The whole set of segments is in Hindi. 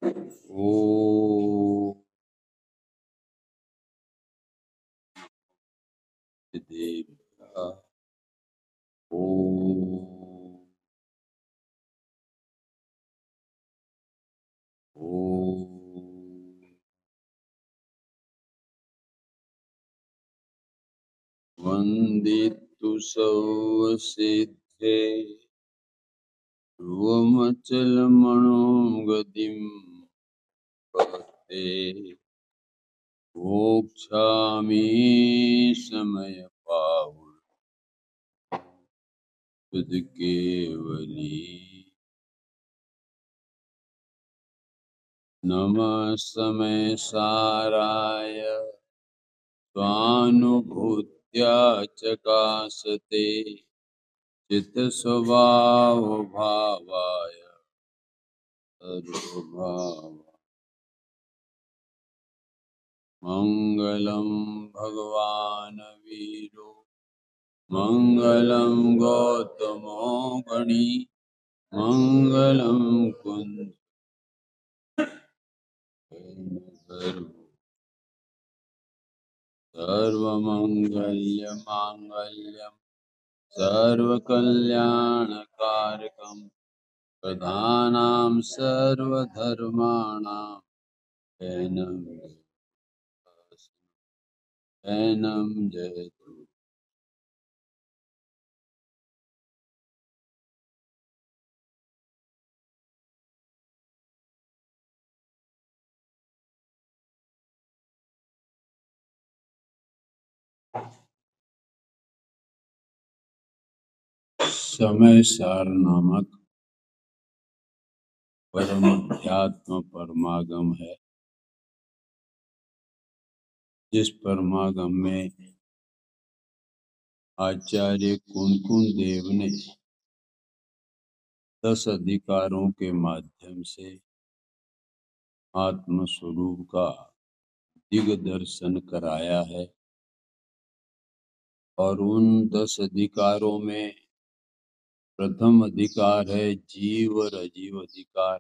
ओ देव्या ओ वन्दितु सर्वसिद्धे ध्रुवमचलमणो गतिं भक्ते मोक्षामि समयपावुर् केवली नमः समय साराय स्वानुभूत्या चकासते चित्तस्वभाव भावाय सर्वभाव मङ्गलं भगवान् वीरो मङ्गलं गौतमो गणी मङ्गलं कुन्द सर्वमङ्गल्यमाङ्गल्यं सर्वकल्याणकारकं प्रधानां सर्वधर्माणां शयनं जयतु। समय सार नामक परम अध्यात्म परमागम है, जिस परमागम में आचार्य कुनकुन देव ने 10 अधिकारों के माध्यम से आत्म स्वरूप का दिग्दर्शन कराया है। और उन 10 अधिकारों में प्रथम अधिकार है जीव और अजीव अधिकार।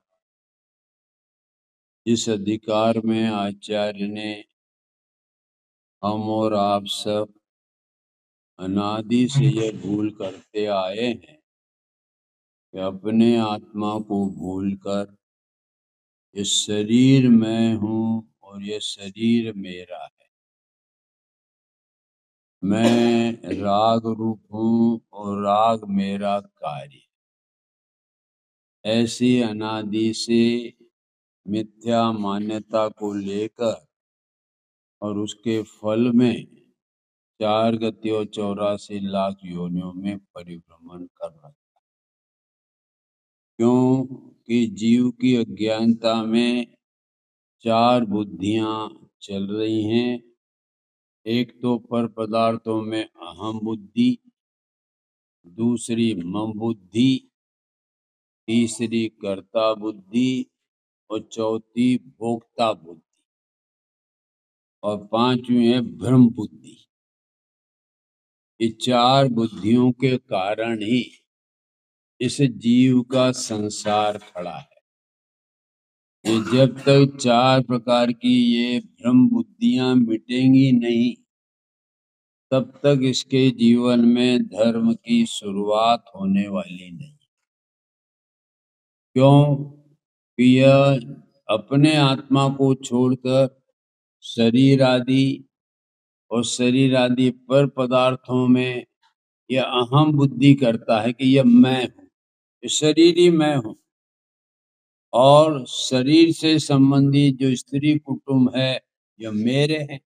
इस अधिकार में आचार्य ने हम और आप सब अनादि से ये भूल करते आए हैं कि अपने आत्मा को भूलकर ये शरीर मैं हूँ और ये शरीर मेरा है, मैं राग रूप हूँ और राग मेरा कार्य। ऐसी अनादि से मिथ्या मान्यता को लेकर और उसके फल में 4 गति और 84 लाख योनियों में परिभ्रमण कर रहा है। क्यों कि जीव की अज्ञानता में 4 बुद्धियां चल रही हैं। एक तो पर पदार्थों में अहम बुद्धि, दूसरी मम बुद्धि, तीसरी कर्ता बुद्धि और चौथी भोक्ता बुद्धि और पांचवी है भ्रम बुद्धि। ये 4 बुद्धियों के कारण ही इस जीव का संसार खड़ा है। ये जब तक 4 प्रकार की ये भ्रम बुद्धियां मिटेंगी नहीं, तब तक इसके जीवन में धर्म की शुरुआत होने वाली नहीं। क्यों कि यह अपने आत्मा को छोड़कर शरीर आदि और शरीर आदि पर पदार्थों में यह अहम बुद्धि करता है कि यह मैं हूँ, ये शरीर ही मैं हूँ। और शरीर से संबंधित जो स्त्री कुटुंब है यह मेरे हैं।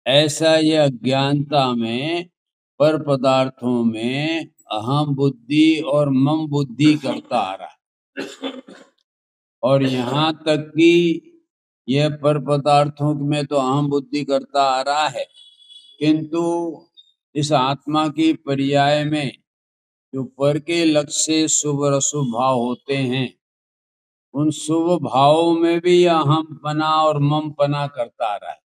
ऐसा यह अज्ञानता में पर पदार्थों में अहम बुद्धि और मम बुद्धि करता आ रहा है। और यहाँ तक कि यह पर पदार्थों में तो अहम बुद्धि करता आ रहा है, किंतु इस आत्मा की पर्याय में जो पर के लक्ष्य से शुभ और अशुभ भाव होते हैं, उन शुभ भावों में भी यह अहम पना और मम पना करता आ रहा है।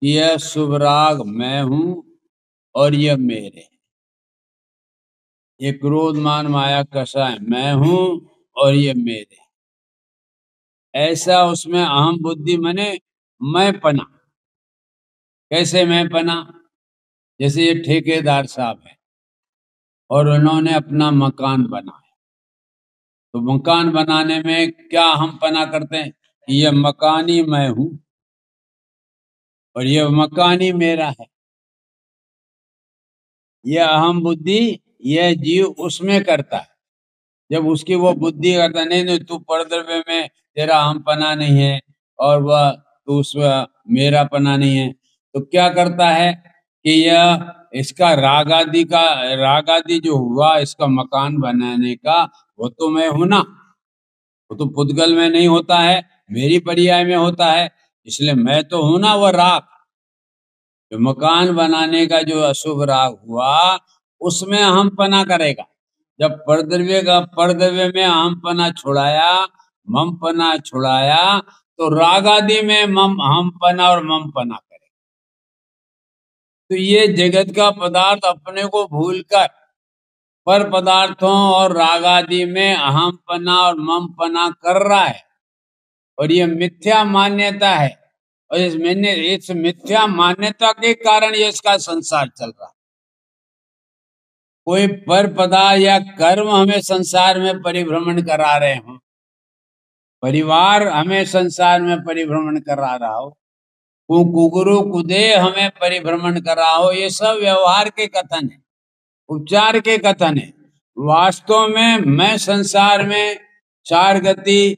यह शुभ राग मैं हूं और यह मेरे हैं। ये क्रोध मान माया कषाय मैं हूं और ये मेरे हैं। ऐसा उसमें अहम बुद्धि माने मैं पना। कैसे मैं पना? जैसे ये ठेकेदार साहब है और उन्होंने अपना मकान बनाया, तो मकान बनाने में क्या हम पना करते हैं कि ये मकान ही मैं हूं और ये मकान ही मेरा है। ये अहम बुद्धि यह जीव उसमें करता है। जब उसकी वो बुद्धि करता नहीं नहीं तू परद्रव्य में तेरा हम पना नहीं है और वह तू उस मेरा पना नहीं है, तो क्या करता है कि यह इसका राग आदि जो हुआ इसका मकान बनाने का, वो तो मैं हूं ना, वो तो पुद्गल में नहीं होता है, मेरी पर्याय में होता है, इसलिए मैं तो हूं ना। वो राग जो मकान बनाने का जो अशुभ राग हुआ उसमें हम पना करेगा। जब परद्रव्य में हम पना छुड़ाया, मम पना छुड़ाया, तो राग आदि में हम पना और मम पना करे। तो ये जगत का पदार्थ अपने को भूलकर पर पदार्थों और राग आदि में अहम पना और मम पना कर रहा है, और ये मिथ्या मान्यता है। और इस मिथ्या मान्यता के कारण ये इसका संसार चल रहा है। कोई पर पदार्थ या कर्म हमें संसार में परिभ्रमण करा रहे हो, परिवार हमें संसार में परिभ्रमण करा रहा हो, कुगुरु कुदे हमें परिभ्रमण करा हो, ये सब व्यवहार के कथन है, उपचार के कथन है। वास्तव में मैं संसार में 4 गति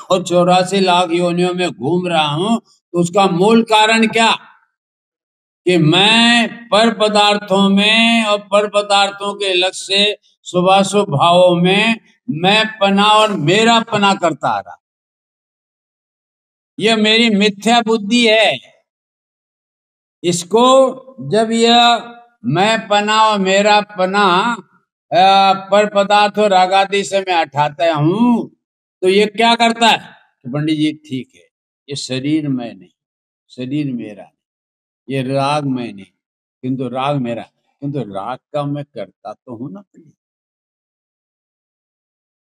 और 84 लाख योनियों में घूम रहा हूं, तो उसका मूल कारण क्या कि मैं पर पदार्थों में और पर पदार्थों के लक्ष्य से शुभाशुभ भावों में मैं पना और मेरा पना करता आ रहा। यह मेरी मिथ्या बुद्धि है। इसको जब यह मैं पना और मेरा पना पर पदार्थ और रागादि से मैं हटाता हूं, तो ये क्या करता है तो पंडित जी ठीक है, ये शरीर मैं नहीं, शरीर मेरा नहीं, ये राग मैं नहीं, किंतु राग मेरा, किंतु राग का मैं करता तो हूं ना,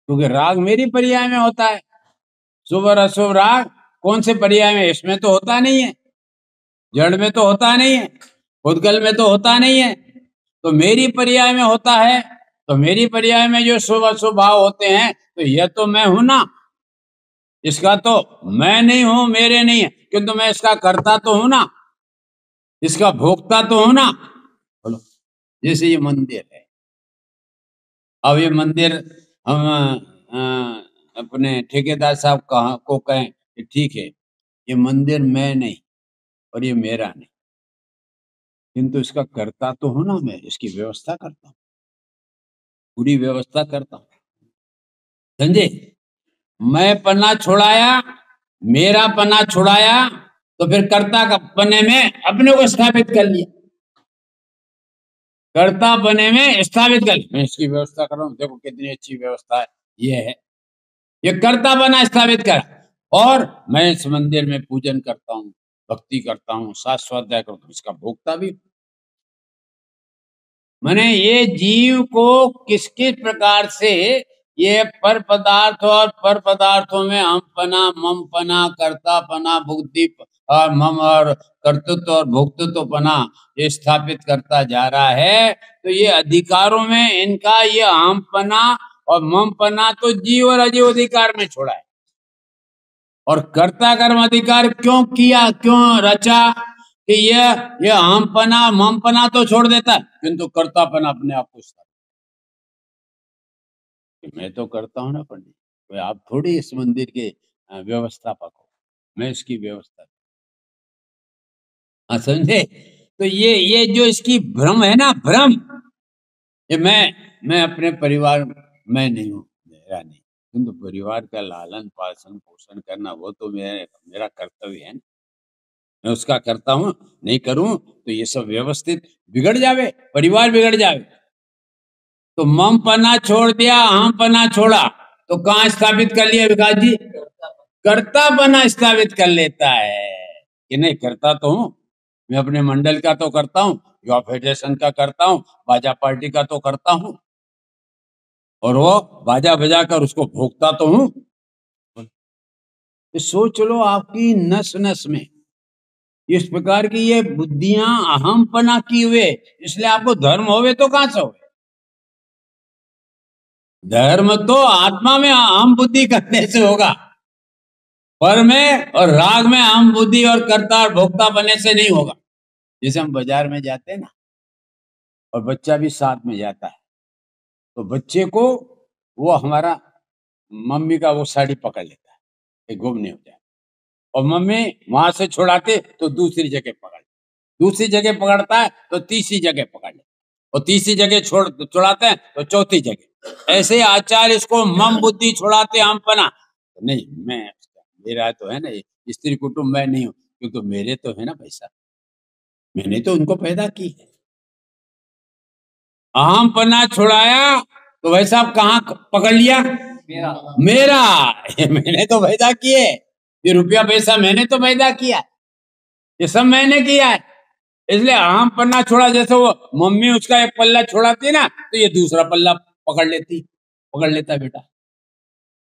क्योंकि राग मेरी पर्याय में होता है। शुभ और अशुभ राग कौन से पर्याय में? इसमें तो होता नहीं है, जड़ में तो होता नहीं है, उद्गल में तो होता नहीं है, तो मेरी पर्याय में होता है। तो मेरी पर्याय में जो शुभ अशुभ भाव होते हैं, तो यह तो मैं हूं ना, इसका तो मैं नहीं हूं, मेरे नहीं है, किंतु मैं इसका करता तो हूं ना, इसका भोगता तो हूं ना। बोलो, जैसे ये मंदिर है, अब ये मंदिर हम अपने ठेकेदार साहब को कहें कि ठीक है ये मंदिर मैं नहीं और ये मेरा नहीं, किंतु इसका करता तो हूं ना, मैं इसकी व्यवस्था करता हूं, पूरी व्यवस्था करता हूं, समझे? मैं पन्ना छुड़ाया, मेरा पन्ना छुड़ाया, तो फिर कर्ता का पन्ने में अपने को स्थापित कर लिया, कर्ता पन्ने में स्थापित कर लिया। मैं इसकी व्यवस्था कर रहा हूं, देखो कितनी अच्छी व्यवस्था है, ये है, ये कर्ता बना स्थापित कर। और मैं इस मंदिर में पूजन करता हूँ, भक्ति करता हूँ, शाश्वत करता हूँ, इसका भोगता भी। मैंने ये जीव को किस किस प्रकार से ये पर पदार्थ और पर पदार्थों में हम पना मम पना कर्ता पना बुद्धि और मम और कर्तृत्व और भोक्तृत्व पना ये स्थापित करता जा रहा है। तो ये अधिकारों में इनका ये हम पना और मम पना तो जीव और अजीव अधिकार में छोड़ा है। और कर्ता कर्म अधिकार क्यों किया, क्यों रचा कि ये हम पना मम पना तो छोड़ देता है, किंतु कर्तापन अपने आप को मैं तो करता हूं ना पंडित, तो आप थोड़ी इस मंदिर के व्यवस्थापक हो, मैं इसकी व्यवस्था, हाँ समझे? तो ये जो इसकी भ्रम है ना, भ्रम, ये मैं अपने परिवार मैं नहीं हूँ, मेरा नहीं, किंतु परिवार का लालन पालन पोषण करना वो तो मेरा कर्तव्य है ना, मैं उसका करता हूँ, नहीं करूं तो ये सब व्यवस्थित बिगड़ जावे, परिवार बिगड़ जावे। तो मम पना छोड़ दिया, हम पना छोड़ा, तो कहां स्थापित कर लिया विकास जी? कर्ता पना स्थापित कर लेता है कि नहीं करता तो हूं, मैं अपने मंडल का तो करता हूं, युवा फेडरेशन का करता हूं, बाजा पार्टी का तो करता हूं, और वो बाजा बजा कर उसको भोगता तो हूं। तो सोच लो आपकी नस नस में इस प्रकार की ये बुद्धियां अहमपना की हुए, इसलिए आपको धर्म होवे तो कहां से होवे? धर्म तो आत्मा में अहम बुद्धि करने से होगा, पर में और राग में अहम बुद्धि और कर्ता और भोक्ता बनने से नहीं होगा। जैसे हम बाजार में जाते हैं ना, और बच्चा भी साथ में जाता है, तो बच्चे को वो हमारा मम्मी का वो साड़ी पकड़ लेता है कि गुम नहीं हो जाए, और मम्मी वहां से छुड़ाते तो दूसरी जगह पकड़, दूसरी जगह पकड़ता है तो तीसरी जगह पकड़ ले, और तीसरी जगह छुड़ाते हैं तो चौथी जगह। ऐसे आचार्य इसको मम बुद्धि छुड़ाते हम पना, नहीं मैं मेरा तो है ना स्त्री कुटुंब, मैं नहीं हूं क्योंकि मेरे तो है ना पैसा, मैंने तो उनको पैदा की है। अहम पना छुड़ाया तो भाई साहब कहाँ पकड़ लिया? मेरा मैंने तो पैदा किए, ये रुपया पैसा मैंने तो पैदा किया, ये सब मैंने किया है। इसलिए अहम पन्ना छोड़ा, जैसे वो मम्मी उसका एक पल्ला छोड़ाती है ना, तो ये दूसरा पल्ला पकड़ लेता बेटा।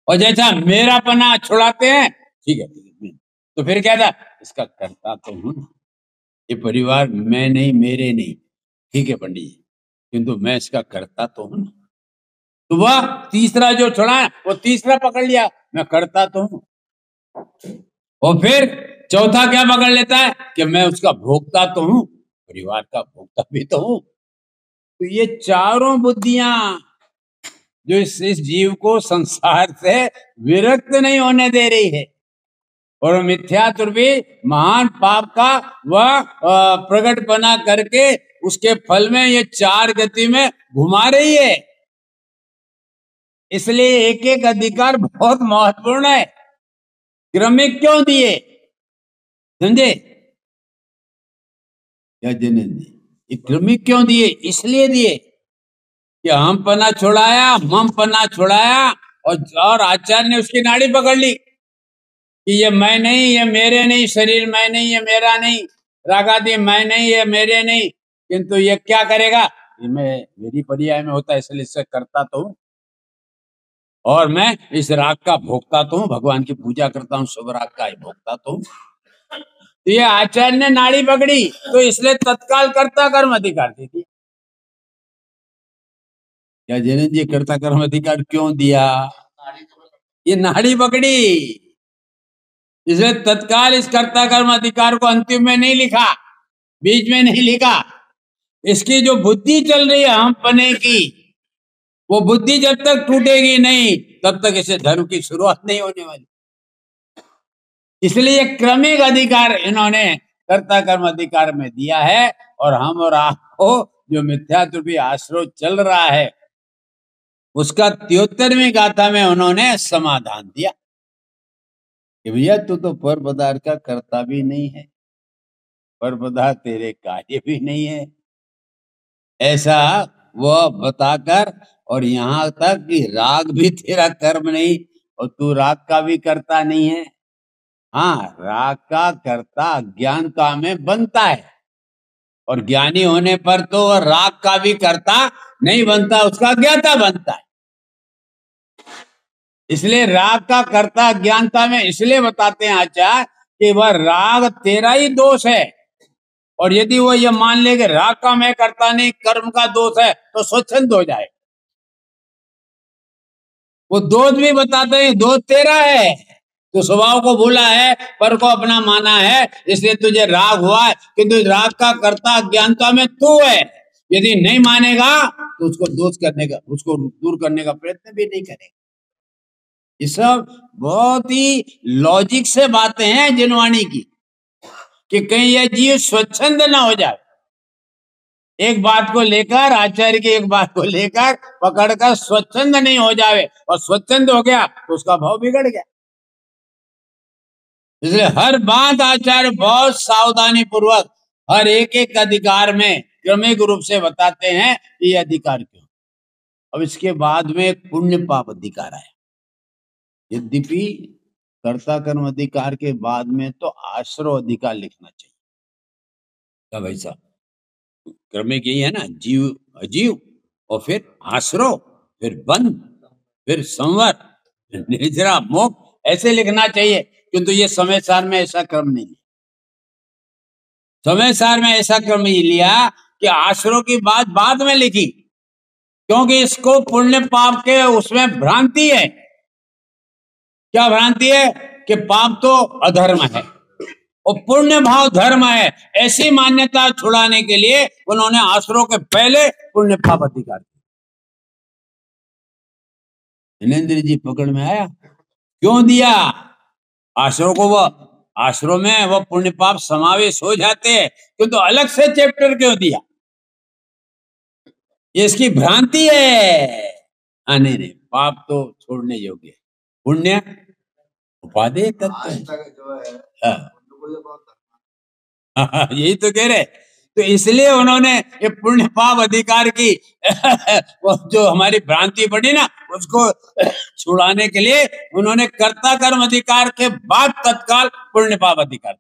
और जैसा मेरा पन्ना छुड़ाते हैं, ठीक है तो फिर क्या था, इसका करता तो हूं ना, ये परिवार मैं नहीं मेरे नहीं, ठीक है पंडित जी, किंतु मैं इसका करता तो हूं ना। तो वह तीसरा जो छोड़ा है वो तीसरा पकड़ लिया, मैं करता तो हूं। और फिर चौथा क्या पकड़ लेता है कि मैं उसका भोक्ता तो हूं, परिवार का भोक्ता भी तो हूं। तो ये चारों बुद्धियां जो इस जीव को संसार से विरक्त नहीं होने दे रही है, और मिथ्यात्व भी महान पाप का वह प्रकट बना करके उसके फल में ये चार गति में घुमा रही है। इसलिए एक एक अधिकार बहुत महत्वपूर्ण है। क्रमिक क्यों दिए, समझे क्या जनन जी? क्रमिक क्यों दिए? इसलिए दिए कि हम पना छुड़ाया, मम पना छुड़ाया, और आचार्य ने उसकी नाड़ी पकड़ ली कि ये मैं नहीं, ये मेरे नहीं, शरीर मैं नहीं, ये मेरा नहीं, रागादि मैं नहीं, ये मेरे नहीं, किंतु ये क्या करेगा, ये मैं मेरी पर्याय में होता है, इसलिए इससे करता तो हूं, और मैं इस राग का भोगता तो हूं, भगवान की पूजा करता हूं, शुभ राग का भोगता तो हूं। तो ये आचार्य ने नाड़ी पकड़ी, तो इसलिए तत्काल कर्ता कर्म अधिकार दे दिया। क्या जैनन जी कर्ता कर्म अधिकार क्यों दिया? ये नाड़ी पकड़ी, इसलिए तत्काल इस कर्ता कर्म अधिकार को अंतिम में नहीं लिखा, बीच में नहीं लिखा। इसकी जो बुद्धि चल रही है हम पने की, वो बुद्धि जब तक टूटेगी नहीं तब तक इसे धर्म की शुरुआत नहीं होने वाली। इसलिए क्रमिक अधिकार इन्होंने कर्ता कर्म अधिकार में दिया है, और हम और आपको जो मिथ्यात्व आश्रय चल रहा है उसका 73वीं गाथा में उन्होंने समाधान दिया कि भैया तू तो पर पदार्थ का कर्ता भी नहीं है, पर पदार्थ तेरे कार्य भी नहीं है, ऐसा वह बताकर, और यहाँ तक कि राग भी तेरा कर्म नहीं और तू राग का भी कर्ता नहीं है। हाँ, राग का कर्ता अज्ञानता में बनता है, और ज्ञानी होने पर तो राग का भी कर्ता नहीं बनता, उसका ज्ञाता बनता है। इसलिए राग का कर्ता ज्ञानता में इसलिए बताते हैं आचार्य कि वह राग तेरा ही दोष है, और यदि वो ये मान ले कि राग का मैं करता नहीं, कर्म का दोष है, तो स्वच्छंद हो जाए। वो दोष भी बताते हैं, दोष तेरा है, तो स्वभाव को भूला है, पर को अपना माना है, इसलिए तुझे राग हुआ है, किंतु राग का कर्ता अज्ञानता में तू है। यदि नहीं मानेगा तो उसको दोष करने का, उसको दूर करने का प्रयत्न भी नहीं करेगा। ये सब बहुत ही लॉजिक से बातें हैं जिनवाणी की, कि कहीं यह जीव स्वच्छंद ना हो जाए। एक बात को लेकर, आचार्य की एक बात को लेकर पकड़कर स्वच्छंद नहीं हो जावे, और स्वच्छंद हो गया तो उसका भाव बिगड़ गया। इसलिए हर बात आचार्य बहुत सावधानी पूर्वक हर एक एक अधिकार में क्रमिक रूप से बताते हैं कि ये अधिकार क्यों। अब इसके बाद में पुण्य पाप अधिकार है। यद्यपि कर्ता कर्म अधिकार के बाद में तो आश्रय अधिकार लिखना चाहिए। क्या भाई साहब, क्रमिक यही है ना, जीव अजीव, और फिर आश्रय, फिर बंध, फिर संवर, निद्रा, मोक्ष, ऐसे लिखना चाहिए। किंतु ये समय सार में ऐसा क्रम नहीं है। समय सार में ऐसा क्रम ही लिया कि आश्रयों की बात बाद में लिखी, क्योंकि इसको पुण्य पाप के उसमें भ्रांति है। क्या भ्रांति है? कि पाप तो अधर्म है और पुण्य भाव धर्म है। ऐसी मान्यता छुड़ाने के लिए उन्होंने आश्रयों के पहले पुण्य पाप अधिकार दिया। जिनेंद्र जी पकड़ में आया? क्यों दिया? आश्रयों को वो आश्रयों में वो पुण्य पाप समावेश हो जाते हैं, किंतु तो अलग से चैप्टर क्यों दिया? ये इसकी भ्रांति है। नहीं नहीं, पाप तो छोड़ने योग्य है, पुण्य उपादेय तत्व है। यही तो कह रहे। तो इसलिए उन्होंने ये पुण्य पाप अधिकार की वो जो हमारी भ्रांति पड़ी ना, उसको छुड़ाने के लिए उन्होंने कर्ता कर्म अधिकार के बाद तत्काल पुण्य पाप अधिकार।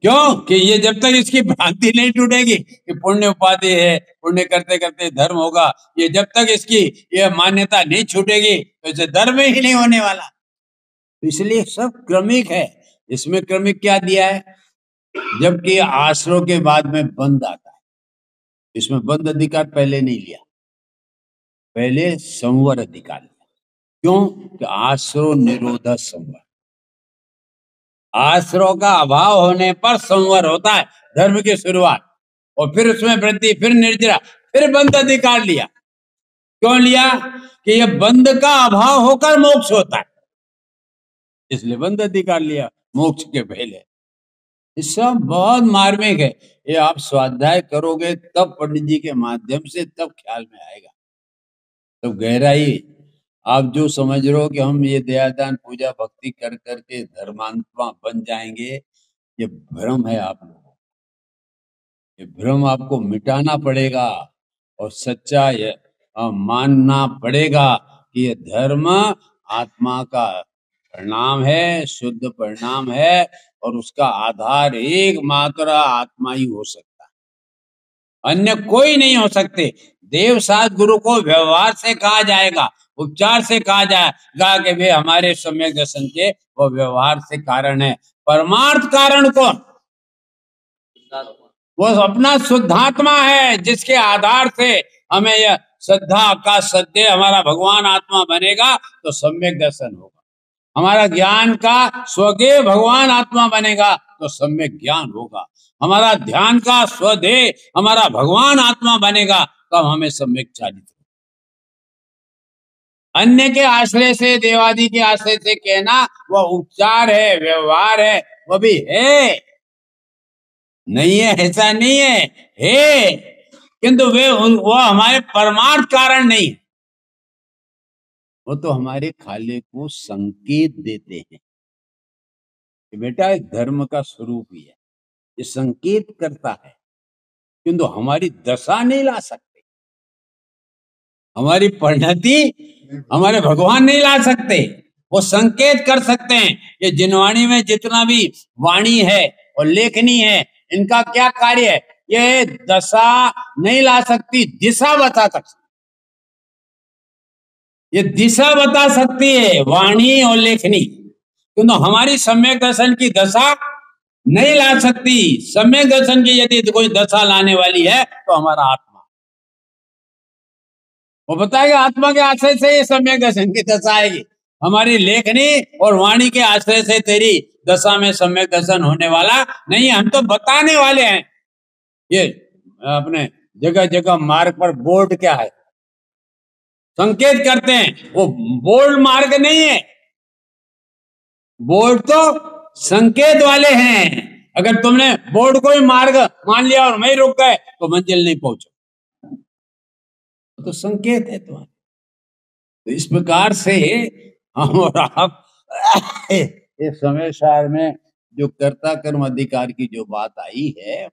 क्यों? कि ये जब तक इसकी भ्रांति नहीं टूटेगी कि पुण्य उपाधि है, पुण्य करते करते धर्म होगा, ये जब तक इसकी ये मान्यता नहीं छूटेगी तो इसे धर्म ही नहीं होने वाला। इसलिए सब क्रमिक है। इसमें क्रमिक क्या दिया है? जबकि आश्रयों के बाद में बंद आता है, इसमें बंद अधिकार पहले नहीं लिया, पहले संवर अधिकार लिया। क्यों? कि आश्रय निरोध संवर, आश्रयों का अभाव होने पर संवर होता है धर्म की शुरुआत, और फिर उसमें वृद्धि, फिर निर्जरा, फिर बंद अधिकार लिया। क्यों लिया? कि ये बंद का अभाव होकर मोक्ष होता है, इसलिए बंद अधिकार लिया मोक्ष के पहले। ये सब बहुत मार्मिक है। ये आप स्वाध्याय करोगे तब पंडित जी के माध्यम से तब ख्याल में आएगा, तब गहराई। आप जो समझ रहे हो कि हम ये दयादान पूजा भक्ति कर करके धर्मात्मा बन जाएंगे, ये भ्रम है आप लोगों को। ये भ्रम आपको मिटाना पड़ेगा और सच्चा ये मानना पड़ेगा कि ये धर्म आत्मा का परिणाम है, शुद्ध परिणाम है, और उसका आधार एकमात्र आत्मा ही हो सकता है, अन्य कोई नहीं हो सकते। देव साथ गुरु को व्यवहार से कहा जाएगा, उपचार से कहा जाएगा कि वे हमारे सम्यक दर्शन के वो व्यवहार से कारण है। परमार्थ कारण कौन? वो अपना शुद्धात्मा है, जिसके आधार से हमें यह श्रद्धा का सत्य हमारा भगवान आत्मा बनेगा तो सम्यक दर्शन होगा। हमारा ज्ञान का स्वदेह भगवान आत्मा बनेगा तो सम्यक ज्ञान होगा। हमारा ध्यान का स्वदेह हमारा भगवान आत्मा बनेगा तब हमें सम्यक चालित होगा। अन्य के आश्रय से, देवादि के आश्रय से कहना वह उपचार है, व्यवहार है, वह भी है, नहीं है ऐसा नहीं है, किंतु वो हमारे परमार्थ कारण नहीं, वो तो हमारे खाले को संकेत देते हैं कि बेटा एक धर्म का स्वरूप ही है, ये संकेत करता है, किंतु हमारी दशा नहीं ला सकते, हमारी परिणति हमारे भगवान नहीं ला सकते। वो संकेत कर सकते हैं। ये जिनवाणी में जितना भी वाणी है और लेखनी है, इनका क्या कार्य है? ये दशा नहीं ला सकती, दिशा बता सकती, ये दिशा बता सकती है वाणी और लेखनी, किंतु हमारी सम्यक दर्शन की दशा नहीं ला सकती। सम्यक दर्शन की यदि कोई दशा लाने वाली है तो हमारा आत्मा, वो बताएगा आत्मा के आश्रय से ये सम्यक दर्शन की दशा आएगी। हमारी लेखनी और वाणी के आश्रय से तेरी दशा में सम्यक दर्शन होने वाला नहीं है। हम तो बताने वाले हैं। ये अपने जगह जगह मार्ग पर बोर्ड क्या है, संकेत करते हैं, वो बोर्ड मार्ग नहीं है, बोर्ड तो संकेत वाले हैं। अगर तुमने बोर्ड को ही मार्ग मान लिया और वहीं रुक गए तो मंजिल नहीं पहुंचो, तो संकेत है तुम्हारे। तो इस प्रकार से हम और आप इस समय सार में जो कर्ता कर्म अधिकार की जो बात आई है,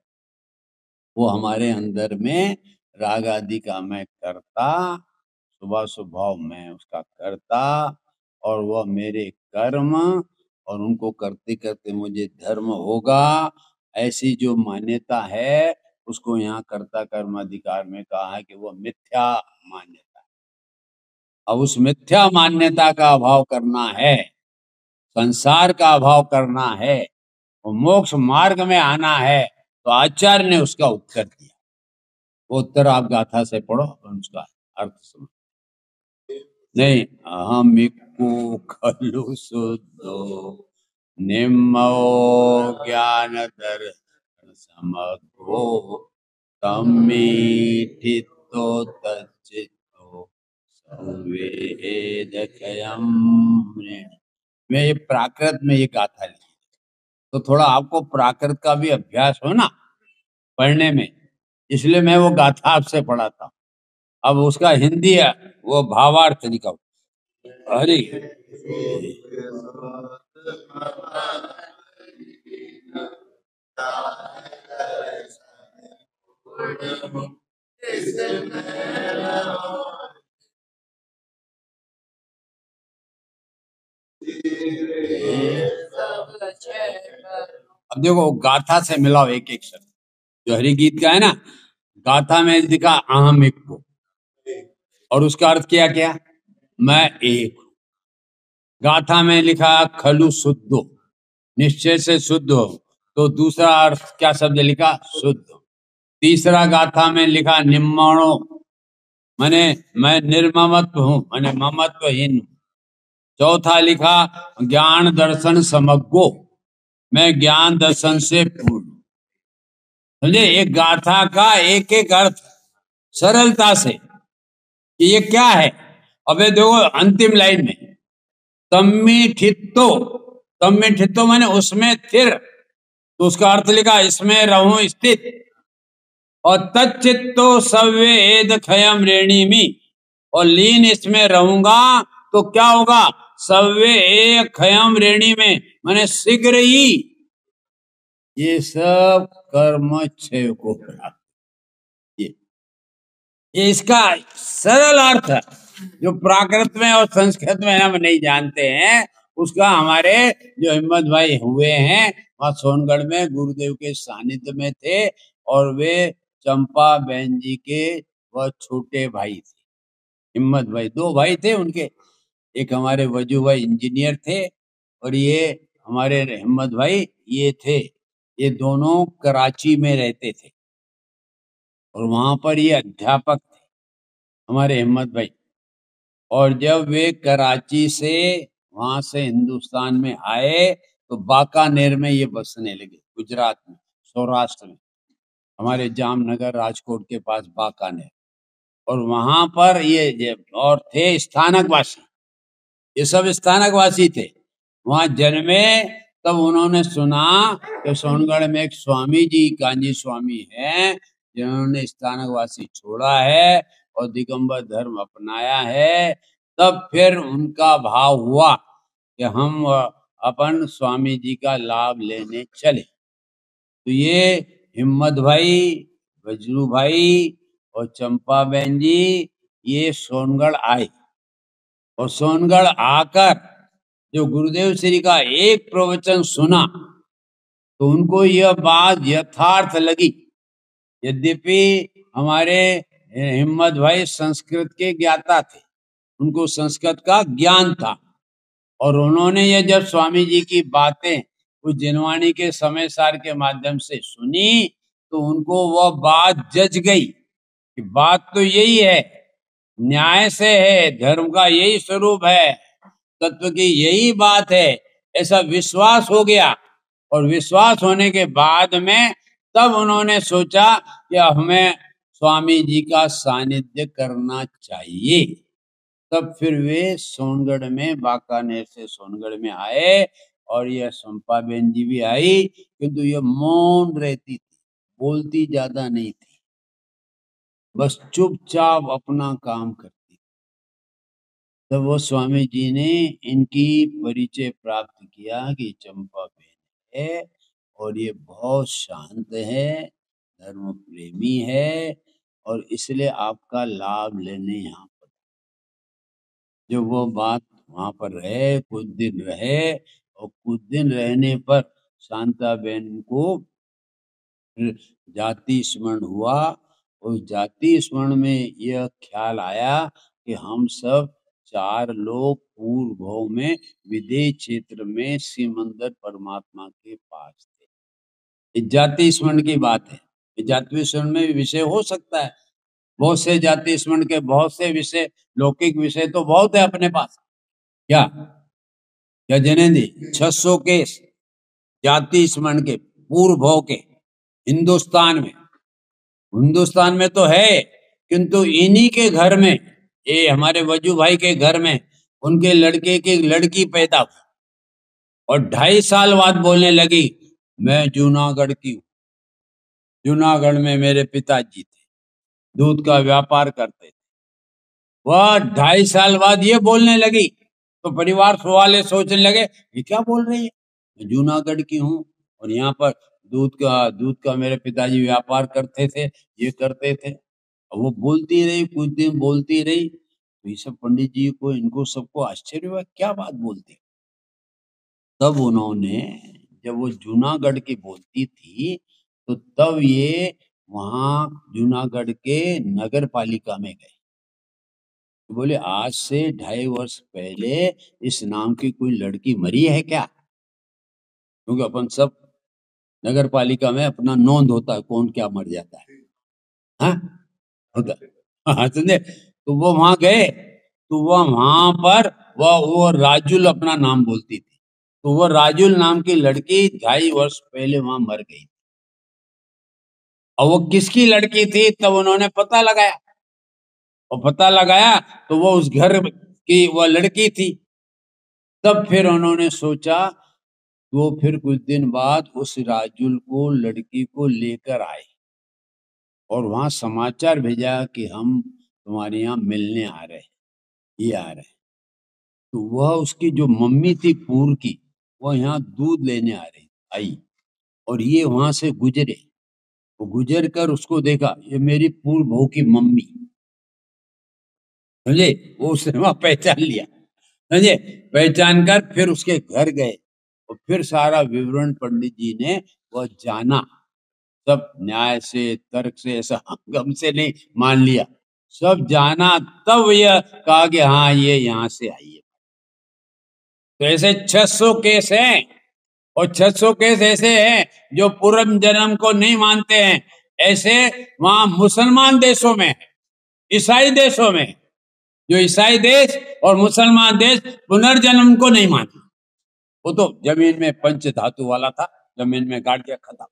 वो हमारे अंदर में राग आदि का मैं करता, सुबह स्वभाव में उसका करता, और वह मेरे कर्म और उनको करते करते मुझे धर्म होगा, ऐसी जो मान्यता है उसको यहाँ कर्ता कर्म अधिकार में कहा है कि वह मिथ्या मान्यता। अब उस मिथ्या मान्यता का अभाव करना है संसार का अभाव करना है और मोक्ष मार्ग में आना है, तो आचार्य ने उसका उत्तर दिया। वो उत्तर आप गाथा से पढ़ो और उसका अर्थ समझो। नहीं, अहमिको खलु शुद्धो निम्मो ज्ञान दर्शन समग्रो तम्मीठितो तच्चित्तो संवेदकयम्। मैं ये प्राकृत में ये गाथा लिखी, तो थोड़ा आपको प्राकृत का भी अभ्यास हो ना पढ़ने में, इसलिए मैं वो गाथा आपसे पढ़ाता हूँ। अब उसका हिंदी है, वो भावार्थ निकाल। हरि अब देखो गाथा से मिलाओ एक एक शब्द। जो हरि गीत का है ना, गाथा में लिखा अहम एक को, और उसका अर्थ क्या क्या, मैं एक। गाथा में लिखा खलु शुद्धो, निश्चय से शुद्ध हो, तो दूसरा अर्थ क्या शब्द लिखा, शुद्ध। तीसरा गाथा में लिखा निम्मणो, माने मैं निर्ममत्व हूं, माने ममत्वहीन हूं। चौथा लिखा ज्ञान दर्शन समग्रो, मैं ज्ञान दर्शन से पूर्ण। समझे, एक गाथा का एक एक अर्थ सरलता से कि ये क्या है। अबे देखो अंतिम लाइन में तम्मीठितो, तम्मीठितो माने उसमें स्थिर, तो उसका अर्थ लिखा इसमें रहूं स्थित। और तच्चित्तो सवेद खयम रेणीमी, और लीन इसमें रहूंगा तो क्या होगा, सवे खयम रेणी में, माने शीघ्र ही ये सब कर्म क्षय को प्राप्त। ये इसका सरल अर्थ है, जो प्राकृत में और संस्कृत में हम नहीं जानते हैं, उसका हमारे जो हिम्मत भाई हुए हैं वहां सोनगढ़ में गुरुदेव के सानिध्य में थे, और वे चंपा बहन जी के वह छोटे भाई थे। हिम्मत भाई, दो भाई थे उनके, एक हमारे वजू भाई इंजीनियर थे, और ये हमारे हिम्मत भाई ये थे। ये दोनों कराची में रहते थे और वहां पर ये अध्यापक थे हमारे हिम्मत भाई। और जब वे कराची से वहां से हिंदुस्तान में आए तो बाकानेर में ये बसने लगे, गुजरात में, सौराष्ट्र में, हमारे जामनगर राजकोट के पास बाकानेर। और वहां पर ये और थे स्थानकवासी, ये सब स्थानकवासी थे, वहां जन्मे। तब उन्होंने सुना कि सोनगढ़ में एक स्वामी जी, कांजी स्वामी हैं, जिन्होंने स्थानकवासी छोड़ा है और दिगंबर धर्म अपनाया है। तब फिर उनका भाव हुआ कि हम अपन स्वामी जी का लाभ लेने चले। तो ये हिम्मत भाई, वजरू भाई और चंपा बहन जी ये सोनगढ़ आए, और सोनगढ़ आकर जो गुरुदेव श्री का एक प्रवचन सुना तो उनको यह बात यथार्थ लगी। यद्यपि हमारे हिम्मत भाई संस्कृत के ज्ञाता थे, उनको संस्कृत का ज्ञान था, और उन्होंने ये जब स्वामी जी की बातें उस जिनवाणी के समय सार के माध्यम से सुनी तो उनको वह बात जच गई कि बात तो यही है, न्याय से है, धर्म का यही स्वरूप है, तत्व की यही बात है, ऐसा विश्वास हो गया। और विश्वास होने के बाद में तब उन्होंने सोचा कि हमें स्वामी जी का सानिध्य करना चाहिए। तब फिर वे सोनगढ़ में, बाकानेर से सोनगढ़ में आए, और यह चंपा बहन जी भी आई, किंतु यह मौन रहती थी, बोलती ज्यादा नहीं थी, बस चुपचाप अपना काम करती। तब वो स्वामी जी ने इनकी परिचय प्राप्त किया कि चंपा बहन है और ये बहुत शांत है, धर्म प्रेमी है, और इसलिए आपका लाभ लेने यहाँ पर। जो वो बात वहां पर रहे, कुछ दिन रहे, और कुछ दिन रहने पर शांता बहन को जाति स्मरण हुआ। उस जाति स्मरण में यह ख्याल आया कि हम सब 4 लोग पूर्व भव में विदेह क्षेत्र में सिमंदर परमात्मा के पास थे। जाति स्मरण की बात है। जाति स्मरण में भी विषय हो सकता है, बहुत से जाति स्मरण के बहुत से विषय, लौकिक विषय तो बहुत है अपने पास। क्या क्या जनेंद्र, 600 केस जाति स्मरण के पूर्व भव के हिंदुस्तान में तो है, किंतु इन्हीं के घर में, ये हमारे वजू भाई के घर में उनके लड़के की लड़की पैदा हुई और 2.5 साल बाद बोलने लगी मैं जूनागढ़ की हूँ। जूनागढ़ में मेरे पिताजी थे, दूध का व्यापार करते थे। वह 2.5 साल बाद ये बोलने लगी तो परिवार वाले सोचने लगे ये क्या बोल रही है, मैं जूनागढ़ की हूँ और यहाँ पर दूध का मेरे पिताजी व्यापार करते थे, ये करते थे। वो बोलती रही, कुछ दिन बोलती रही, तो ये सब पंडित जी को, इनको सबको आश्चर्य हुआ क्या बात बोलती। तब उन्होंने, जब वो जूनागढ़ की बोलती थी तो तब ये वहां जूनागढ़ के नगर पालिका में गए। तो बोले आज से 2.5 वर्ष पहले इस नाम की कोई लड़की मरी है क्या, क्योंकि अपन सब नगर पालिका में अपना नोंद होता है कौन क्या मर जाता है, हाँ होता हाँ, समझे। तो वो वहां गए तो वह वहां पर वो राजुल अपना नाम बोलती थी, तो वो राजुल नाम की लड़की 2.5 वर्ष पहले वहां मर गई। और वो किसकी लड़की थी तब उन्होंने पता लगाया, और पता लगाया तो वो उस घर की वो लड़की थी। तब फिर उन्होंने सोचा, वो फिर कुछ दिन बाद उस राजुल को, लड़की को लेकर आए और वहां समाचार भेजा कि हम तुम्हारे यहाँ मिलने आ रहे हैं, ये आ रहे हैं। तो वह उसकी जो मम्मी थी पूर्व की, वह यहाँ दूध लेने आई और ये वहां से गुजरे। वो गुजर कर उसको देखा, ये मेरी पूर्व बहू की मम्मी, समझे। वो उसने वहां पहचान लिया, समझे। पहचान कर फिर उसके घर गए और फिर सारा विवरण पंडित जी ने वह जाना, सब न्याय से, तर्क से, ऐसा गम से नहीं मान लिया, सब जाना। तब यह कहा कि हाँ ये यहाँ से आई है। तो ऐसे 600 केस हैं, और 600 केस ऐसे हैं जो पूर्व जन्म को नहीं मानते हैं। ऐसे वहां मुसलमान देशों में, ईसाई देशों में, जो ईसाई देश और मुसलमान देश पुनर्जन्म को नहीं मानते। वो तो जमीन में पंच धातु वाला था, जमीन में गाड़ के खत्म।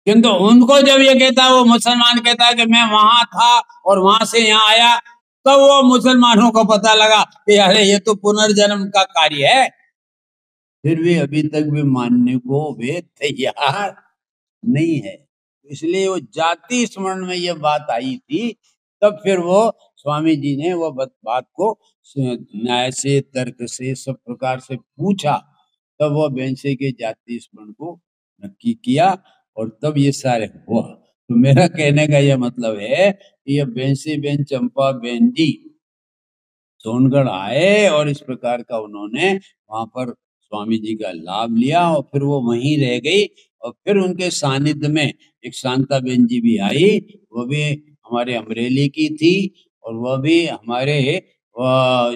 किंतु उनको जब ये कहता, वो मुसलमान कहता कि मैं वहां था और वहां से यहाँ आया, तो वो मुसलमानों को पता लगा कि अरे ये तो पुनर्जन्म का कार्य है। फिर भी अभी तक भी मानने को वे तैयार नहीं है। इसलिए वो जाति स्मरण में ये बात आई थी। तब फिर वो स्वामी जी ने वो बात को न्याय से, तर्क से, सब प्रकार से पूछा, तब वो बेंसे के जाति स्मरण को नक्की किया और तब ये सारे हुआ। तो मेरा कहने का यह मतलब है कि ये बेंसी बेन चंपा बेन जी सोनगढ़ आए और इस प्रकार का उन्होंने वहां पर स्वामी जी का लाभ लिया और फिर वो वहीं रह गई। और फिर उनके सानिध्य में एक शांता बेन जी भी आई, वो भी हमारे अमरेली की थी और वह भी हमारे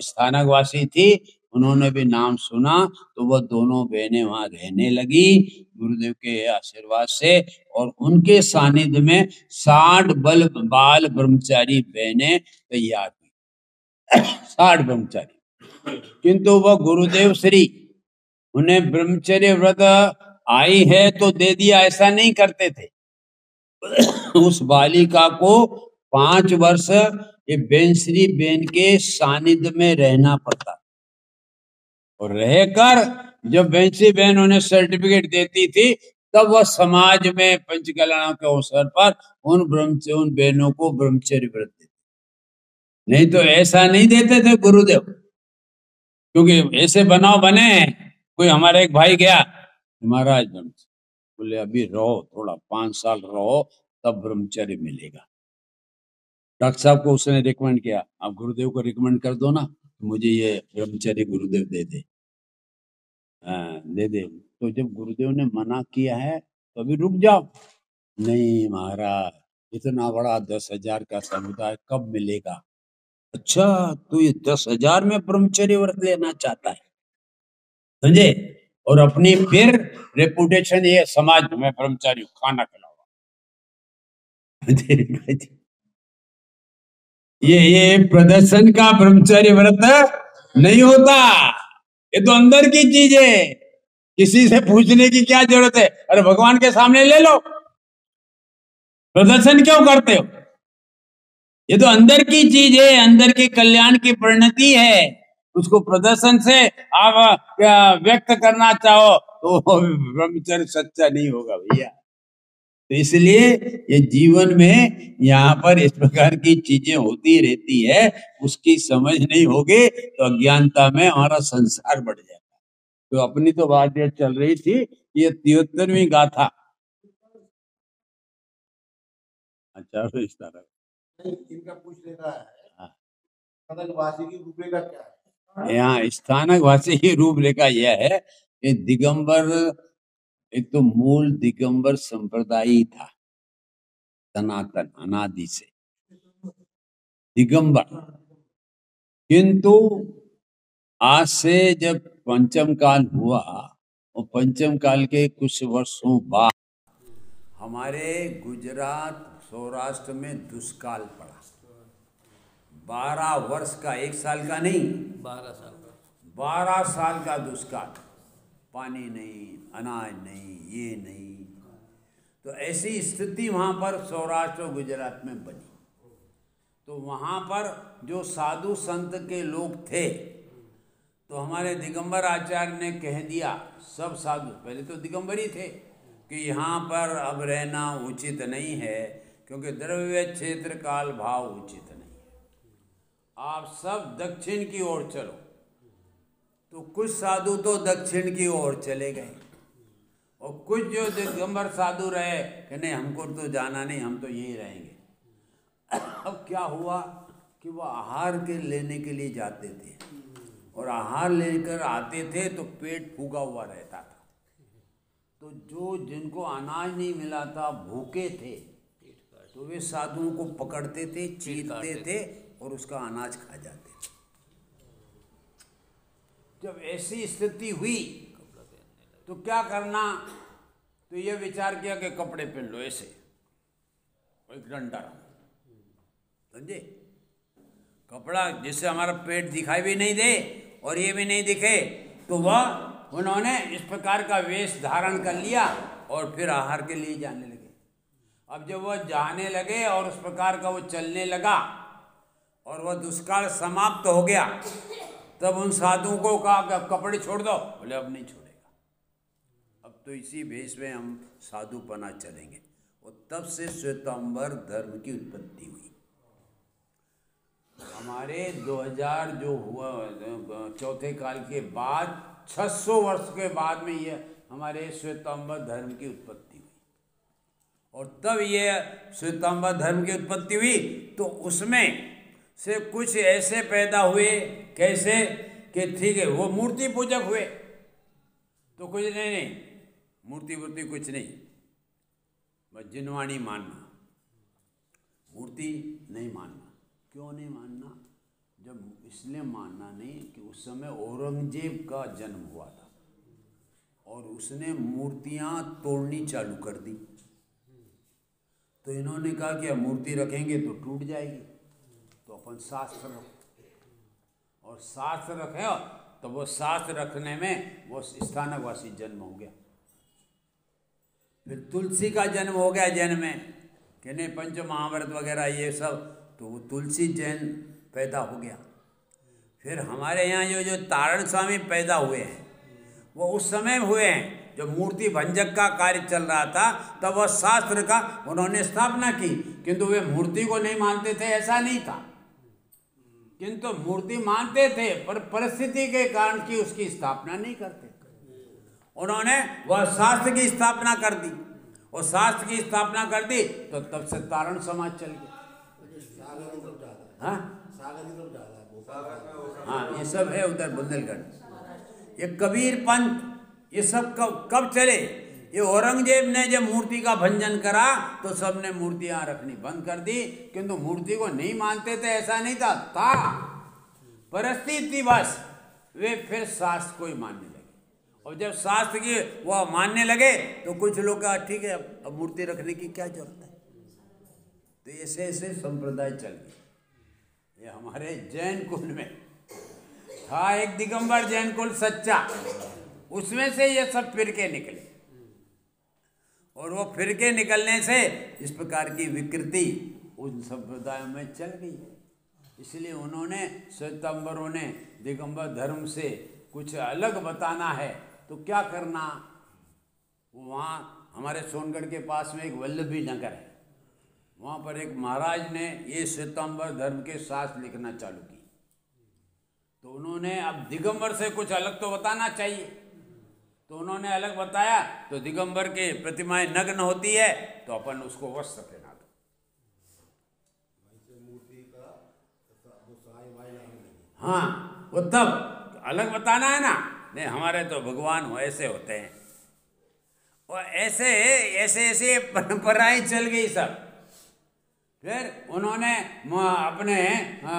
स्थानकवासी थी। उन्होंने भी नाम सुना तो वह दोनों बहनें वहां रहने लगी गुरुदेव के आशीर्वाद से। और उनके सानिध्य में 60 बाल ब्रह्मचारी बहनें तैयार हुई, 60 ब्रह्मचारी। किंतु वह गुरुदेव श्री उन्हें ब्रह्मचर्य व्रत आई है तो दे दिया, ऐसा नहीं करते थे। उस बालिका को 5 वर्ष ये बेनश्री बेन के सानिध्य में रहना पड़ता और रहकर जब बेंसी बहन उन्हें सर्टिफिकेट देती थी तब वह समाज में पंचकल्याण के अवसर पर उन बहनों को ब्रह्मचर्य व्रत देते, नहीं तो ऐसा नहीं देते थे गुरुदेव। क्योंकि ऐसे बनाव बने, कोई हमारा एक भाई गया महाराज बोले अभी रहो थोड़ा 5 साल रहो तब ब्रह्मचर्य मिलेगा। डॉक्टर साहब को उसने रिकमेंड किया, आप गुरुदेव को रिकमेंड कर दो ना, मुझे ये ब्रह्मचर्य गुरुदेव दे दे, दे दे। तो जब गुरुदेव ने मना किया है तो अभी रुक जाओ, नहीं महाराज इतना बड़ा 10,000 का समुदाय कब मिलेगा, अच्छा, तो ये 10,000 में ब्रह्मचर्य व्रत लेना चाहता है, समझे? और अपनी फिर रेपुटेशन ये समाज में ब्रह्मचारी खाना खिलाओ। ये प्रदर्शन का ब्रह्मचर्य व्रत नहीं होता, ये तो अंदर की चीज है। किसी से पूछने की क्या जरूरत है? अरे भगवान के सामने ले लो, प्रदर्शन क्यों करते हो? ये तो अंदर की चीज है, अंदर के कल्याण की परिणति है। उसको प्रदर्शन से आप व्यक्त करना चाहो तो ब्रह्मचर्य सच्चा नहीं होगा भैया। तो इसलिए ये जीवन में यहाँ पर इस प्रकार की चीजें होती रहती है, उसकी समझ नहीं होगी तो अज्ञानता में हमारा संसार बढ़ जाएगा। तो अपनी तो बात ये चल रही थी, ये 73वीं गाथा। अच्छा, इस तरह इनका पूछ लेता है स्थानकवासी की रूपरेखा क्या है? यहाँ स्थानकवासी की रूपरेखा यह है कि दिगंबर, एक तो मूल दिगंबर संप्रदाय ही था, सनातन अनादि से दिगंबर। किंतु आज से जब पंचम काल हुआ और पंचम काल के कुछ वर्षों बाद हमारे गुजरात सौराष्ट्र में दुष्काल पड़ा। 12 वर्ष का, 1 साल का नहीं, 12 साल का दुष्काल। पानी नहीं, अनाज नहीं, ये नहीं। तो ऐसी स्थिति वहाँ पर सौराष्ट्र और गुजरात में बनी। तो वहाँ पर जो साधु संत के लोग थे, तो हमारे दिगंबर आचार्य ने कह दिया, सब साधु, पहले तो दिगंबर ही थे, कि यहाँ पर अब रहना उचित नहीं है, क्योंकि द्रव्य क्षेत्र काल भाव उचित नहीं है, आप सब दक्षिण की ओर चलो। तो कुछ साधु तो दक्षिण की ओर चले गए, और कुछ जो दिगंबर साधु रहे कि नहीं, हमको तो जाना नहीं, हम तो यही रहेंगे। अब क्या हुआ कि वो आहार के लेने के लिए जाते थे, और आहार लेकर आते थे तो पेट फूगा हुआ रहता था। तो जो जिनको अनाज नहीं मिला था, भूखे थे, तो वे साधुओं को पकड़ते थे, चीरते थे और उसका अनाज खा जाते थे। जब ऐसी स्थिति हुई तो क्या करना? तो ये विचार किया कि कपड़े पहन लो, ऐसे एक डंडा, समझे? कपड़ा जिससे हमारा पेट दिखाई भी नहीं दे और ये भी नहीं दिखे। तो वह उन्होंने इस प्रकार का वेश धारण कर लिया और फिर आहार के लिए जाने लगे। अब जब वह जाने लगे और उस प्रकार का वो चलने लगा और वह दुष्काल समाप्त हो गया, तब उन साधुओं को कहा कि कपड़े छोड़ दो। बोले अब नहीं छोड़ेगा, अब तो इसी भेष में हम साधुपना चलेंगे। और तब से श्वेतांबर धर्म की उत्पत्ति हुई। हमारे 2000 जो हुआ चौथे काल के बाद 600 वर्ष के बाद में ये हमारे श्वेतांबर धर्म की उत्पत्ति हुई। और तब ये श्वेतांबर धर्म की उत्पत्ति हुई तो उसमें से कुछ ऐसे पैदा हुए, कैसे कि ठीक है वो मूर्ति पूजक हुए, तो कुछ नहीं, मूर्ति वूर्ति कुछ नहीं, बस जिनवाणी मानना, मूर्ति नहीं मानना। क्यों नहीं मानना? जब इसलिए मानना नहीं कि उस समय औरंगजेब का जन्म हुआ था और उसने मूर्तियां तोड़नी चालू कर दी। तो इन्होंने कहा कि अब मूर्ति रखेंगे तो टूट जाएगी, तो अपन शास्त्र रखो। और शास्त्र रखे तो वो शास्त्र रखने में वो स्थानकवासी जन्म हो गया। फिर तुलसी का जन्म हो गया जैन में, कि नहीं पंच महाव्रत वगैरह ये सब, तो वो तुलसी जैन पैदा हो गया। फिर हमारे यहाँ जो तारण स्वामी पैदा हुए हैं, वो उस समय हुए हैं जब मूर्ति भंजक का कार्य चल रहा था, तब वह शास्त्र का उन्होंने स्थापना की। किंतु वे मूर्ति को नहीं मानते थे, ऐसा नहीं था, किंतु मूर्ति मानते थे, पर परिस्थिति के कारण की उसकी स्थापना नहीं करते। उन्होंने वह शास्त्र की स्थापना कर दी, और शास्त्र की स्थापना कर दी तो तब से तारण समाज चल गया। हाँ, ये सब है उधर बुंदेलखंड। ये कबीर पंथ, ये सब कब चले? ये औरंगजेब ने जब मूर्ति का भंजन करा तो सबने मूर्तियां रखनी बंद कर दी, किंतु मूर्ति को नहीं मानते थे ऐसा नहीं था, परिस्थिति बस वे फिर शास्त्र को ही मानने लगे। और जब शास्त्र की वो मानने लगे तो कुछ लोग कहा ठीक है अब मूर्ति रखने की क्या जरूरत है। तो ऐसे ऐसे संप्रदाय चल गए। ये हमारे जैन कुल में था एक दिगंबर जैन कुल सच्चा, उसमें से ये सब फिरके निकले, और वो फिरके निकलने से इस प्रकार की विकृति उन संप्रदायों में चल गई। इसलिए उन्होंने श्वेतांबरों ने दिगंबर धर्म से कुछ अलग बताना है तो क्या करना, वहाँ हमारे सोनगढ़ के पास में एक वल्लभी नगर है, वहाँ पर एक महाराज ने ये श्वेतांबर धर्म के शास्त्र लिखना चालू की। तो उन्होंने अब दिगंबर से कुछ अलग तो बताना चाहिए, तो उन्होंने अलग बताया। तो दिगंबर के प्रतिमाएं नग्न होती है तो अपन उसको वस्त्र पहना दो। हाँ, वो तब अलग बताना है ना, नहीं हमारे तो भगवान ऐसे होते हैं। और ऐसे ऐसे ऐसे परंपराएं चल गई सब। फिर उन्होंने अपने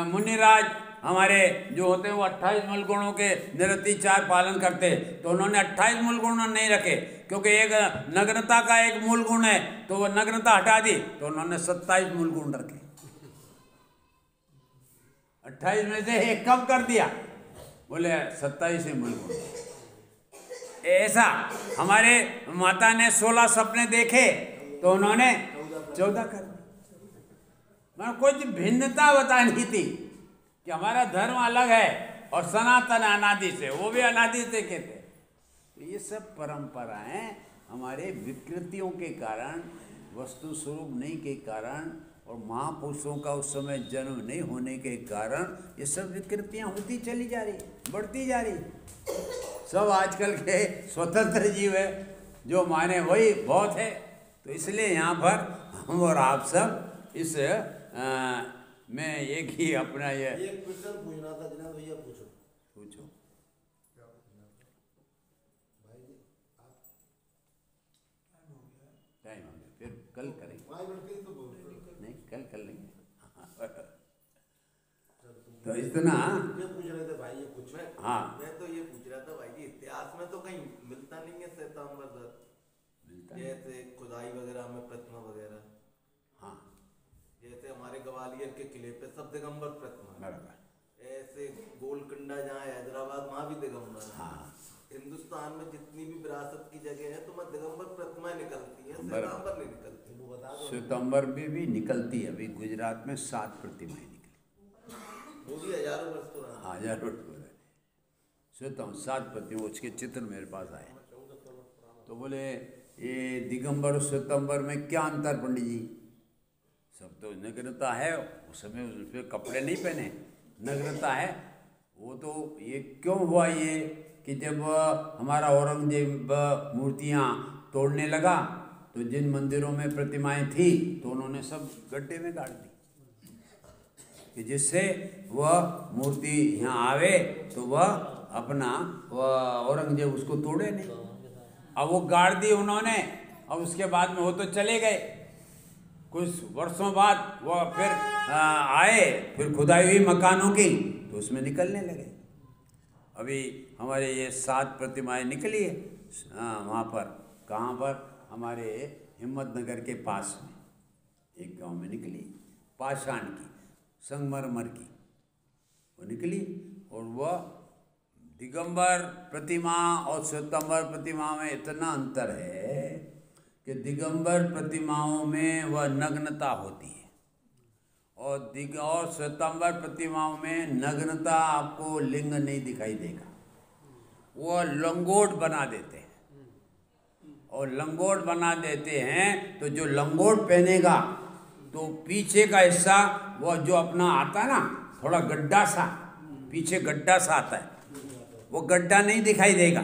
मुनिराज हमारे जो होते हैं वो 28 मूल गुणों के निरतिचार पालन करते, तो उन्होंने 28 मूल गुण नहीं रखे, क्योंकि एक नग्नता का एक मूल गुण है तो वो नग्नता हटा दी, तो उन्होंने 27 मूल गुण रखे। 28 में से एक कम कर दिया, बोले 27 ही मूल गुण। ऐसा हमारे माता ने 16 सपने देखे तो उन्होंने 14 कर दिया। मतलब कुछ भिन्नता बतानी थी कि हमारा धर्म अलग है और सनातन अनादि से, वो भी अनादि से कहते। तो ये सब परंपराएं हमारे विकृतियों के कारण, वस्तु स्वरूप नहीं के कारण, और महापुरुषों का उस समय जन्म नहीं होने के कारण ये सब विकृतियां होती चली जा रही, बढ़ती जा रही। सब आजकल के स्वतंत्र जीव है, जो माने वही बहुत है। तो इसलिए यहाँ पर हम और आप सब इस मैं एक ही अपना ये एक क्वेश्चन पूछना था जनाब, भैया पूछो। पूछो। टाइम हो गया, फिर कल करेंगे। नहीं कल कर लेंगे। तो इतना ये पूछ रहे थे भाई, ये पूछ रहे। हाँ, मैं तो ये पूछ रहा था भाई जी, इतिहास में तो कहीं मिलता नहीं है श्वेतांबर धर्म, जैसे खुदाई वगैरह में प्रतिमा वगैरह। हाँ, जैसे हमारे ग्वालियर के किले पे सब दिगंबर प्रतिमा, बराबर। ऐसे गोलकुंडा जहाँ हैदराबाद वहाँ भी दिगंबर। हाँ, हिंदुस्तान में जितनी भी विरासत की जगह है तो वहाँ दिगंबर प्रतिमाएं निकलती है, श्वेतांबर नहीं निकलती। वो बता दो। श्वेतांबर भी निकलती है। अभी गुजरात में 7 प्रतिमाएं निकली, वो भी हजारों वर्ष पुराना। हजारों श्वेतांबर 7 प्रतिमा, उसके चित्र मेरे पास आए। तो बोले ये दिगंबर और श्वेतांबर में क्या अंतर पंडित जी? सब तो नग्नता है, उस समय उस पर कपड़े नहीं पहने, नग्नता है। वो तो ये क्यों हुआ ये कि जब हमारा औरंगजेब मूर्तियाँ तोड़ने लगा तो जिन मंदिरों में प्रतिमाएं थी तो उन्होंने सब गड्ढे में गाड़ दी, कि जिससे वह मूर्ति यहाँ आवे तो वह अपना औरंगजेब उसको तोड़े नहीं। अब वो गाड़ दी उन्होंने, अब उसके बाद में वो तो चले गए। कुछ वर्षों बाद वो फिर आए, फिर खुदाई हुई मकानों की तो उसमें निकलने लगे। अभी हमारे ये 7 प्रतिमाएं निकली है वहाँ पर। कहाँ पर? हमारे हिम्मतनगर के पास में एक गांव में निकली, पाषाण की, संगमरमर की वो निकली। और वह दिगंबर प्रतिमा और श्वेतांबर प्रतिमा में इतना अंतर है कि दिगंबर प्रतिमाओं में वह नग्नता होती है और श्वेतांबर प्रतिमाओं में नग्नता आपको लिंग नहीं दिखाई देगा। वो लंगोट बना देते हैं, और लंगोट बना देते हैं तो जो लंगोट पहनेगा तो पीछे का हिस्सा वो जो अपना आता है ना, थोड़ा गड्ढा सा, पीछे गड्ढा सा आता है, वो गड्ढा नहीं दिखाई देगा।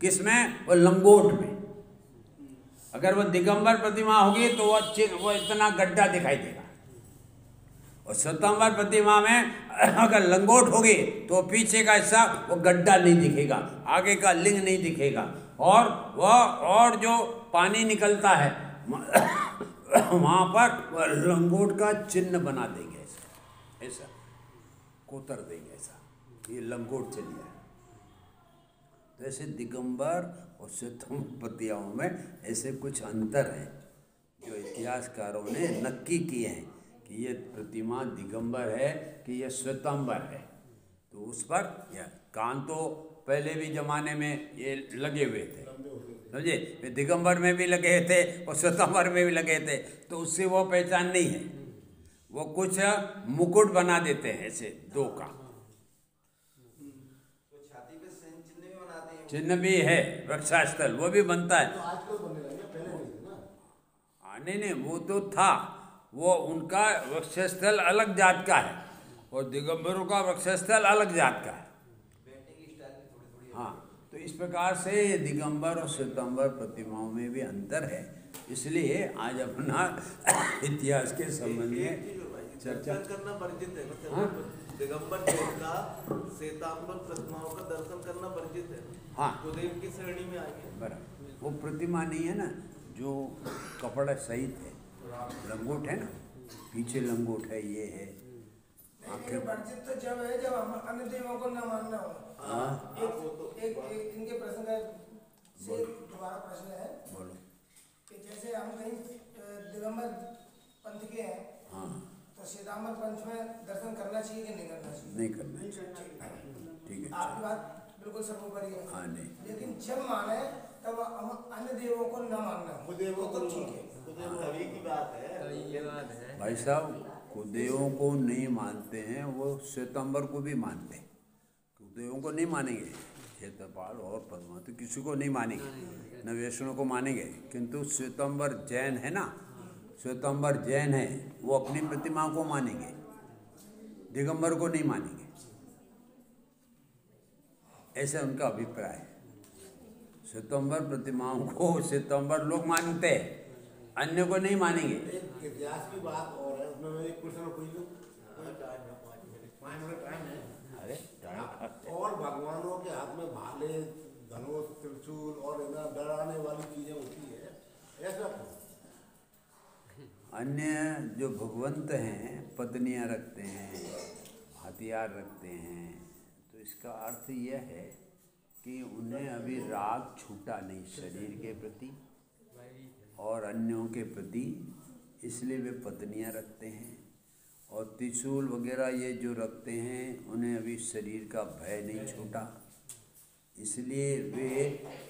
किसमें? वो लंगोट में। अगर वो दिगंबर प्रतिमा होगी तो वो इतना गड्ढा दिखाई देगा। और श्वेतांबर प्रतिमा में अगर लंगोट होगी तो पीछे का हिस्सा वो गड्ढा नहीं दिखेगा, आगे का लिंग नहीं दिखेगा। और वह और जो पानी निकलता है वहाँ पर लंगोट का चिन्ह बना देंगे, ऐसा ऐसा कोतर देंगे, ऐसा ये लंगोट चल जाए। तो ऐसे दिगंबर और श्वेतांबरपतियाओं में ऐसे कुछ अंतर हैं जो इतिहासकारों ने नक्की किए हैं कि ये प्रतिमा दिगंबर है कि ये श्वेतांबर है। तो उस पर यह कान तो पहले भी जमाने में ये लगे हुए थे, समझे, वे दिगंबर में भी लगे थे और श्वेतांबर में भी लगे थे, तो उससे वो पहचान नहीं है। वो कुछ मुकुट बना देते हैं ऐसे दो का, छाती पे चिन्ह भी बनाते हैं। चिन्ह भी है, वृक्षास्थल वो भी बनता है। तो आजकल बनने लगे, पहले नहीं थे ना। नहीं, वो तो था, वो उनका वृक्षस्थल अलग जात का है और दिगंबरों का वृक्षस्थल अलग जात का है। हाँ, तो इस प्रकार से दिगंबर और श्वेतांबर प्रतिमाओं में भी अंतर है। इसलिए आज अपना इतिहास के संबंध में चर्चा करना वर्जित है। हाँ? दिगंबर देव का श्वेतांबर प्रतिमाओं का दर्शन करना वर्जित है। हाँ, कुदेव की श्रेणी में आएंगे। बराबर, वो प्रतिमा नहीं है ना जो कपड़ा सहित है, लंगोट है ना, पीछे लंगोट है, ये है आखिर वर्जित तो जब है जब हम अन्य देवों को न मानना हो। एक इनके प्रश्न का से दोबारा प्रश्न है, बोलो। कि जैसे हम कहीं दिगंबर पंथ के हैं, हाँ, तो श्वेतांबर पंथ में दर्शन करना चाहिए कि नहीं करना चाहिए? नहीं करना चाहिए, ठीक है, आपकी बात बिल्कुल सर्वोपरि है। हाँ, नहीं, लेकिन जब माने तब हम अन्य देवों को न मानना, कुदेवों वो को तो ठीक है। तभी की बात है। भाई साहब, कुदेवों को नहीं मानते हैं, वो श्वेतांबर को भी मानते हैं। कुदेवों को नहीं मानेंगे, क्षेत्रपाल और पद्मा तो किसी को नहीं मानेंगे, न वैष्णव को मानेंगे, किंतु श्वेतांबर जैन है ना, श्वेतांबर जैन है, वो अपनी प्रतिमा को मानेंगे, दिगंबर को नहीं मानेंगे, ऐसा उनका अभिप्राय है। श्वेतांबर प्रतिमाओं को श्वेतांबर लोग मानते हैं, अन्य को नहीं मानेंगे। एक इतिहास की बात और है, उसमें मैं एक प्रश्न पूछ लूं। 5 मिनट टाइम है। अरे और भगवानों के हाथ में भाले, धनुष, त्रिशूल और डराने वाली चीजें होती है, ऐसा क्यों? अन्य जो भगवंत हैं पत्नियां रखते हैं, हथियार रखते हैं, तो इसका अर्थ यह है कि उन्हें अभी राग छूटा नहीं शरीर के प्रति और अन्यों के प्रति, इसलिए वे पत्नियां रखते हैं। और त्रिशूल वगैरह ये जो रखते हैं उन्हें अभी शरीर का भय नहीं छूटा, इसलिए वे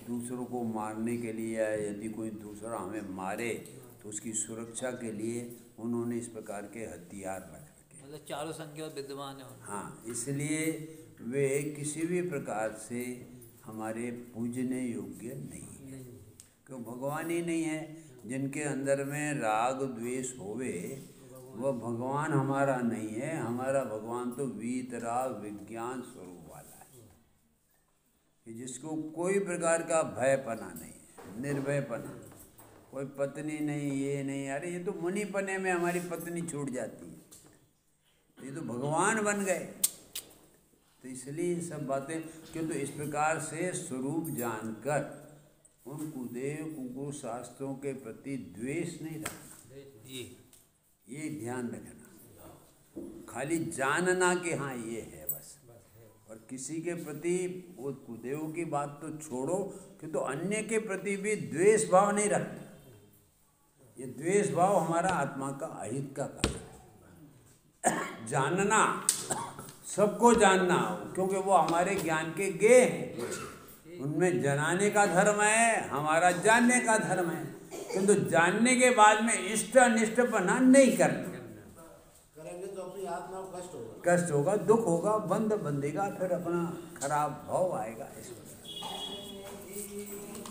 दूसरों को मारने के लिए या यदि कोई दूसरा हमें मारे तो उसकी सुरक्षा के लिए उन्होंने इस प्रकार के हथियार रख रखे, मतलब चारों संख्या विद्यमान है। हाँ, इसलिए वे किसी भी प्रकार से हमारे पूजने योग्य नहीं है, क्यों भगवान ही नहीं है। जिनके अंदर में राग द्वेष होवे वह भगवान हमारा नहीं है। हमारा भगवान तो वीतराग विज्ञान स्वरूप वाला है कि जिसको कोई प्रकार का भयपना नहीं है, निर्भयपना, कोई पत्नी नहीं, ये नहीं, अरे ये तो मुनिपने में हमारी पत्नी छूट जाती है, ये तो भगवान बन गए। तो इसलिए सब बातें क्यों, तो इस प्रकार से स्वरूप जानकर उन कुदेव कुकुर शास्त्रों के प्रति द्वेष नहीं रखना, ये ध्यान रखना, खाली जानना कि हाँ ये है बस। और किसी के प्रति वो कुदेव की बात तो छोड़ो, कि तो अन्य के प्रति भी द्वेष भाव नहीं रखना। ये द्वेष भाव हमारा आत्मा का अहित का कारण है। जानना, सबको जानना, क्योंकि वो हमारे ज्ञान के गे हैं, उनमें जनाने का धर्म है, हमारा जानने का धर्म है, किंतु जानने के बाद में इष्ट अनिष्ट बना नहीं करना। करेंगे तो अपनी आत्मा को कष्ट होगा, कष्ट होगा, दुख होगा, बंधेगा, फिर अपना खराब भाव आएगा।